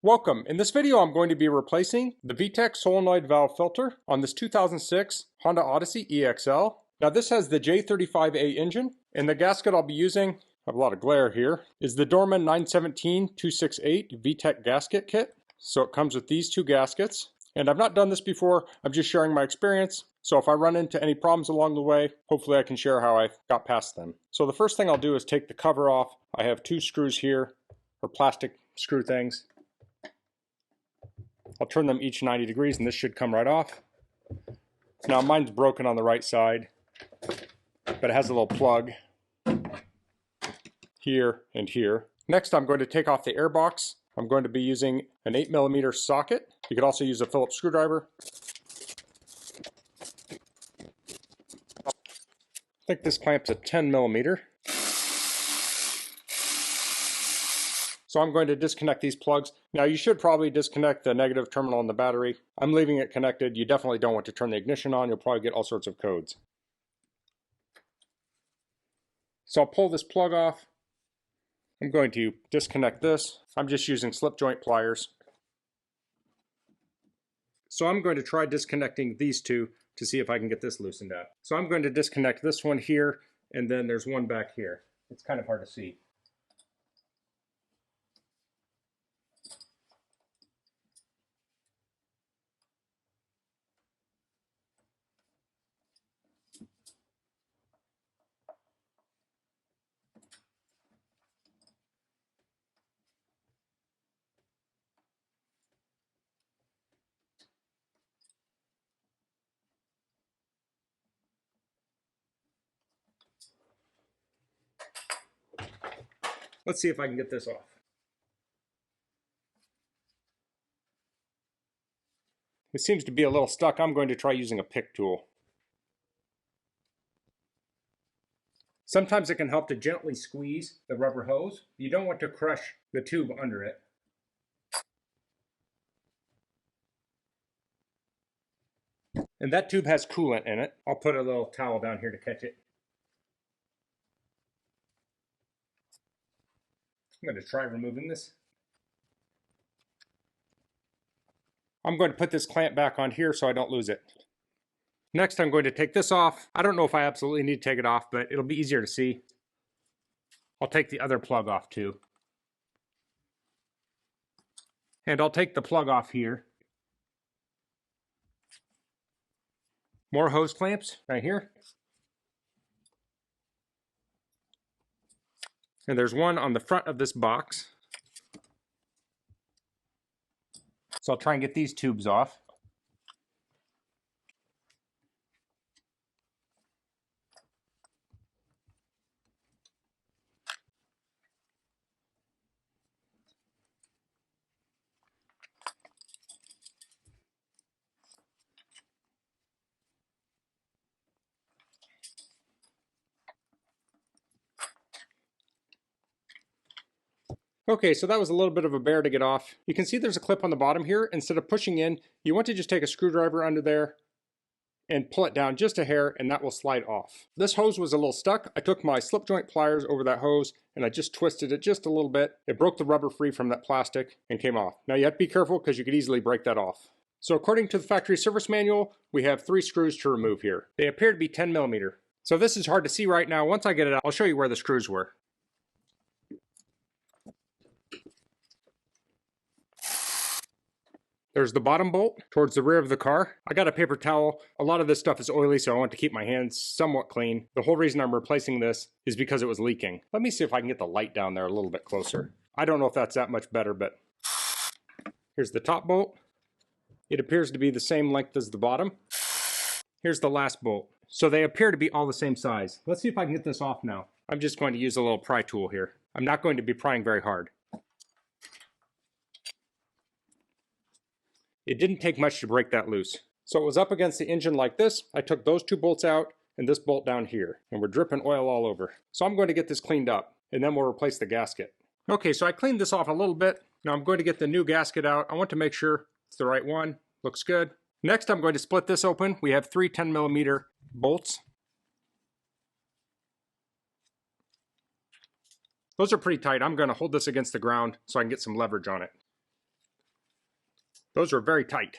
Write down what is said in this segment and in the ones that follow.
Welcome. In this video I'm going to be replacing the VTEC solenoid valve filter on this 2006 Honda Odyssey EXL. Now this has the J35A engine, and the gasket I'll be using, I have a lot of glare here, is the Dorman 917268 VTEC gasket kit. So it comes with these two gaskets. And I've not done this before, I'm just sharing my experience. So if I run into any problems along the way, hopefully I can share how I got past them. So the first thing I'll do is take the cover off. I have two screws here, or plastic screw things. I'll turn them each 90 degrees and this should come right off. Now mine's broken on the right side, but it has a little plug here and here. Next I'm going to take off the air box. I'm going to be using an 8mm socket. You could also use a Phillips screwdriver. I think this clamp's a 10mm. So I'm going to disconnect these plugs. Now you should probably disconnect the negative terminal on the battery. I'm leaving it connected. You definitely don't want to turn the ignition on. You'll probably get all sorts of codes. So I'll pull this plug off. I'm going to disconnect this. I'm just using slip joint pliers. So I'm going to try disconnecting these two to see if I can get this loosened up. So I'm going to disconnect this one here, and then there's one back here. It's kind of hard to see. Let's see if I can get this off. It seems to be a little stuck. I'm going to try using a pick tool. Sometimes it can help to gently squeeze the rubber hose. You don't want to crush the tube under it. And that tube has coolant in it. I'll put a little towel down here to catch it. I'm going to try removing this. I'm going to put this clamp back on here so I don't lose it. Next, I'm going to take this off. I don't know if I absolutely need to take it off, but it'll be easier to see. I'll take the other plug off too. And I'll take the plug off here. More hose clamps right here. And there's one on the front of this box. So I'll try and get these tubes off. Okay, so that was a little bit of a bear to get off. You can see there's a clip on the bottom here. Instead of pushing in, you want to just take a screwdriver under there and pull it down just a hair, and that will slide off. This hose was a little stuck. I took my slip joint pliers over that hose and I just twisted it just a little bit. It broke the rubber free from that plastic and came off. Now you have to be careful because you could easily break that off. So according to the factory service manual, we have 3 screws to remove here. They appear to be 10mm. So this is hard to see right now. Once I get it out, I'll show you where the screws were. There's the bottom bolt towards the rear of the car. I got a paper towel. A lot of this stuff is oily, so I want to keep my hands somewhat clean. The whole reason I'm replacing this is because it was leaking. Let me see if I can get the light down there a little bit closer. I don't know if that's that much better, but here's the top bolt. It appears to be the same length as the bottom. Here's the last bolt. So they appear to be all the same size. Let's see if I can get this off now. I'm just going to use a little pry tool here. I'm not going to be prying very hard. It didn't take much to break that loose. So it was up against the engine like this. I took those 2 bolts out and this bolt down here, and we're dripping oil all over. So I'm going to get this cleaned up, and then we'll replace the gasket. Okay, so I cleaned this off a little bit. Now I'm going to get the new gasket out. I want to make sure it's the right one. Looks good. Next, I'm going to split this open. We have 3 10mm bolts. Those are pretty tight. I'm going to hold this against the ground so I can get some leverage on it. Those are very tight.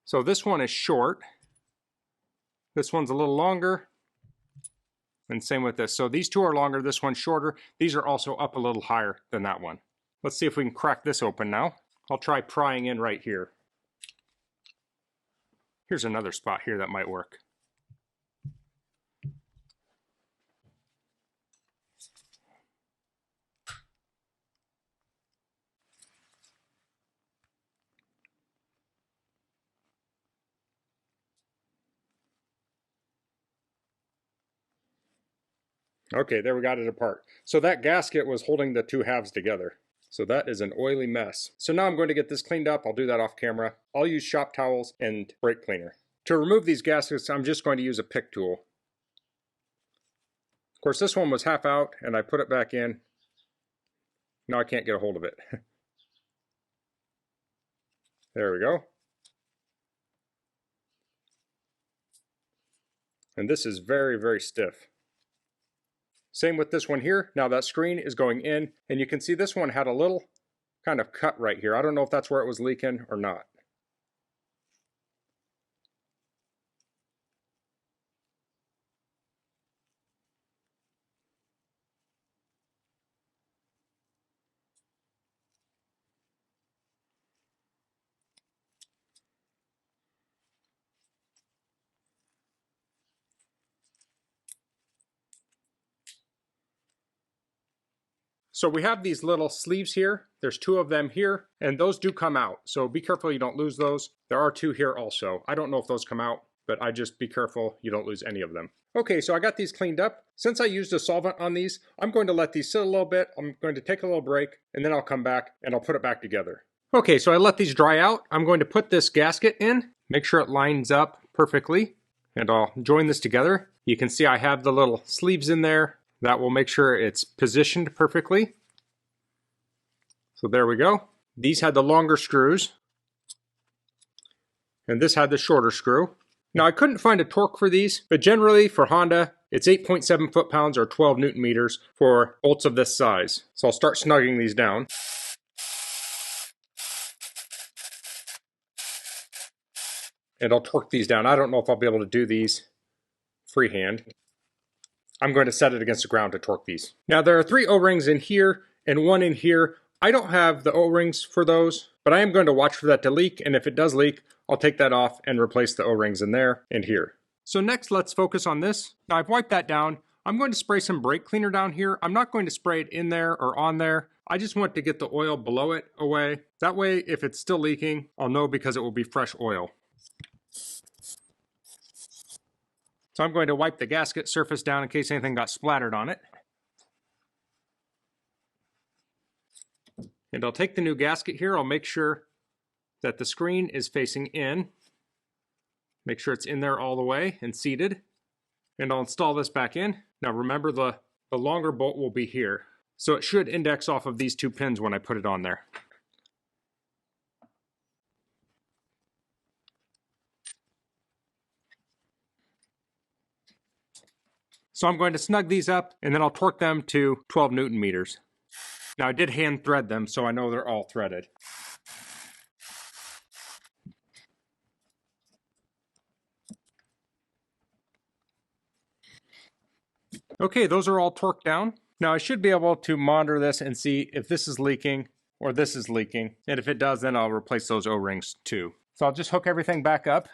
So this one is short. This one's a little longer. And same with this. So these two are longer, this one's shorter. These are also up a little higher than that one. Let's see if we can crack this open now. I'll try prying in right here. Here's another spot here that might work. Okay, there we got it apart. So that gasket was holding the two halves together. So that is an oily mess. So now I'm going to get this cleaned up. I'll do that off camera. I'll use shop towels and brake cleaner. To remove these gaskets, I'm just going to use a pick tool. Of course, this one was half out and I put it back in. Now I can't get a hold of it. There we go. And this is very, very stiff. Same with this one here. Now that screen is going in, and you can see this one had a little kind of cut right here. I don't know if that's where it was leaking or not. So we have these little sleeves here. There's two of them here, and those do come out. So be careful you don't lose those. There are two here also. I don't know if those come out, but I just be careful you don't lose any of them. Okay, so I got these cleaned up. Since I used a solvent on these, I'm going to let these sit a little bit. I'm going to take a little break, and then I'll come back and I'll put it back together. Okay, so I let these dry out. I'm going to put this gasket in, make sure it lines up perfectly, and I'll join this together. You can see I have the little sleeves in there. That will make sure it's positioned perfectly. So there we go. These had the longer screws, and this had the shorter screw. Now I couldn't find a torque for these, but generally for Honda, it's 8.7 foot-pounds or 12 Newton meters for bolts of this size. So I'll start snugging these down. And I'll torque these down. I don't know if I'll be able to do these freehand. I'm going to set it against the ground to torque these. Now there are 3 O-rings in here and 1 in here. I don't have the O-rings for those, but I am going to watch for that to leak, and if it does leak, I'll take that off and replace the O-rings in there and here. So next, let's focus on this. Now I've wiped that down. I'm going to spray some brake cleaner down here. I'm not going to spray it in there or on there. I just want to get the oil below it away. That way, if it's still leaking, I'll know because it will be fresh oil. So I'm going to wipe the gasket surface down in case anything got splattered on it. And I'll take the new gasket here. I'll make sure that the screen is facing in. Make sure it's in there all the way and seated. And I'll install this back in. Now remember the longer bolt will be here. So it should index off of these 2 pins when I put it on there. So I'm going to snug these up and then I'll torque them to 12 Newton meters. Now I did hand thread them, so I know they're all threaded. Okay, those are all torqued down. Now I should be able to monitor this and see if this is leaking or this is leaking. And if it does, then I'll replace those O-rings too. So I'll just hook everything back up.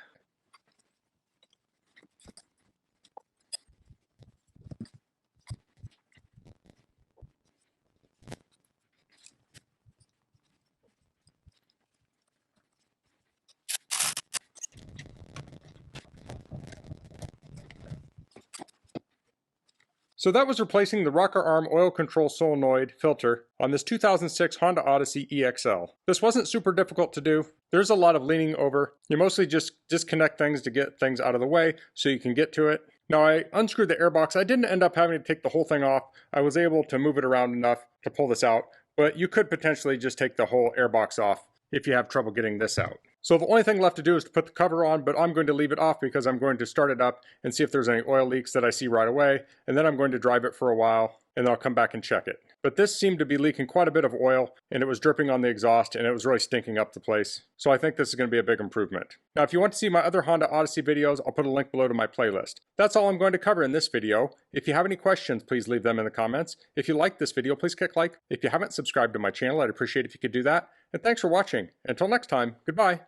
So that was replacing the rocker arm oil control solenoid filter on this 2006 Honda Odyssey EXL. This wasn't super difficult to do. There's a lot of leaning over. You mostly just disconnect things to get things out of the way so you can get to it. Now I unscrewed the airbox. I didn't end up having to take the whole thing off. I was able to move it around enough to pull this out, but you could potentially just take the whole airbox off if you have trouble getting this out. So the only thing left to do is to put the cover on, but I'm going to leave it off because I'm going to start it up and see if there's any oil leaks that I see right away, and then I'm going to drive it for a while, and then I'll come back and check it. but this seemed to be leaking quite a bit of oil, and it was dripping on the exhaust, and it was really stinking up the place. So I think this is going to be a big improvement. Now, if you want to see my other Honda Odyssey videos, I'll put a link below to my playlist. That's all I'm going to cover in this video. If you have any questions, please leave them in the comments. If you liked this video, please click like. If you haven't subscribed to my channel, I'd appreciate if you could do that. And thanks for watching. Until next time, goodbye.